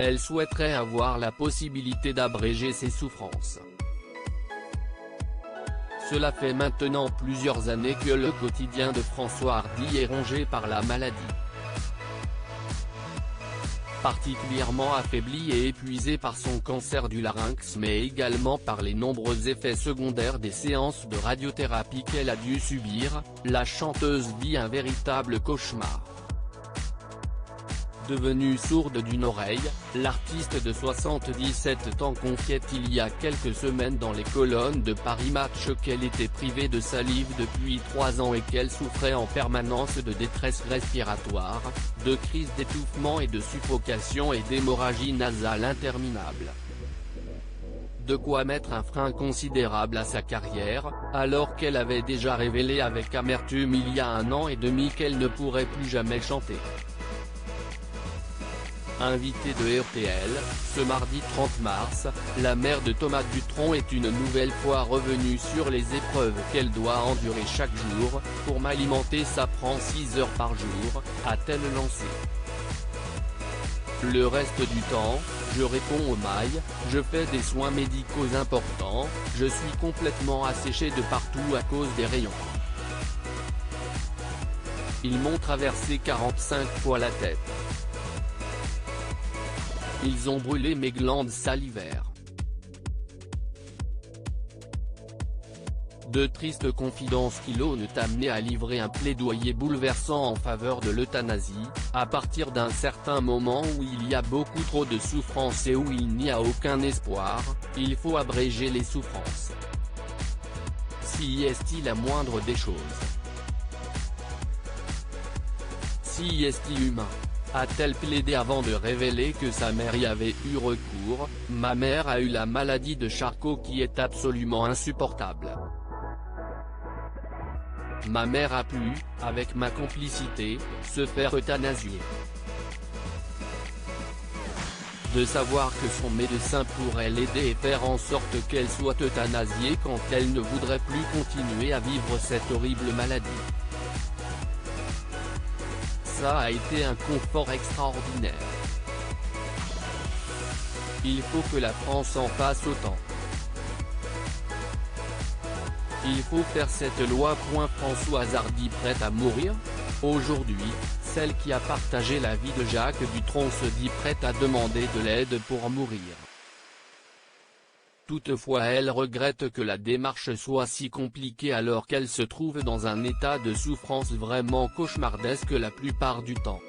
Elle souhaiterait avoir la possibilité d'abréger ses souffrances. Cela fait maintenant plusieurs années que le quotidien de François Hardy est rongé par la maladie. Particulièrement affaibli et épuisé par son cancer du larynx mais également par les nombreux effets secondaires des séances de radiothérapie qu'elle a dû subir, la chanteuse vit un véritable cauchemar. Devenue sourde d'une oreille, l'artiste de 77 ans confiait il y a quelques semaines dans les colonnes de Paris Match qu'elle était privée de salive depuis 3 ans et qu'elle souffrait en permanence de détresse respiratoire, de crises d'étouffement et de suffocation et d'hémorragie nasale interminable. De quoi mettre un frein considérable à sa carrière, alors qu'elle avait déjà révélé avec amertume il y a 1 an et demi qu'elle ne pourrait plus jamais chanter. Invitée de RTL, ce mardi 30 mars, la mère de Thomas Dutronc est une nouvelle fois revenue sur les épreuves qu'elle doit endurer chaque jour. Pour m'alimenter ça prend 6 heures par jour, a-t-elle lancé. Le reste du temps, je réponds aux mailles, je fais des soins médicaux importants, je suis complètement asséchée de partout à cause des rayons. Ils m'ont traversé 45 fois la tête. Ils ont brûlé mes glandes salivaires. De tristes confidences qui l'ont amené à livrer un plaidoyer bouleversant en faveur de l'euthanasie, à partir d'un certain moment où il y a beaucoup trop de souffrance et où il n'y a aucun espoir, il faut abréger les souffrances. Si est-il la moindre des choses? Si est-il humain? A-t-elle plaidé avant de révéler que sa mère y avait eu recours? Ma mère a eu la maladie de Charcot qui est absolument insupportable. Ma mère a pu, avec ma complicité, se faire euthanasier. De savoir que son médecin pourrait l'aider et faire en sorte qu'elle soit euthanasiée quand elle ne voudrait plus continuer à vivre cette horrible maladie. Ça a été un confort extraordinaire. Il faut que la France en fasse autant. Il faut faire cette loi. Françoise Hardy prête à mourir? Aujourd'hui, celle qui a partagé la vie de Jacques Dutronc se dit prête à demander de l'aide pour mourir. Toutefois elle regrette que la démarche soit si compliquée alors qu'elle se trouve dans un état de souffrance vraiment cauchemardesque la plupart du temps.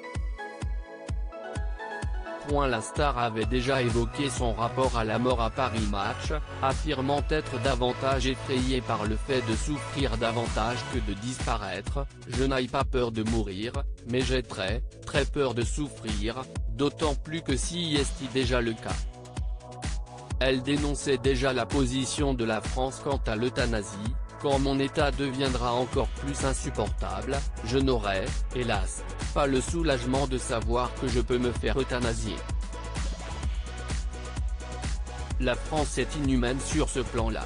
La star avait déjà évoqué son rapport à la mort à Paris Match, affirmant être davantage effrayée par le fait de souffrir davantage que de disparaître. Je n'ai pas peur de mourir, mais j'ai très peur de souffrir, d'autant plus que si est déjà le cas. Elle dénonçait déjà la position de la France quant à l'euthanasie. Quand mon état deviendra encore plus insupportable, je n'aurai, hélas, pas le soulagement de savoir que je peux me faire euthanasier. La France est inhumaine sur ce plan-là.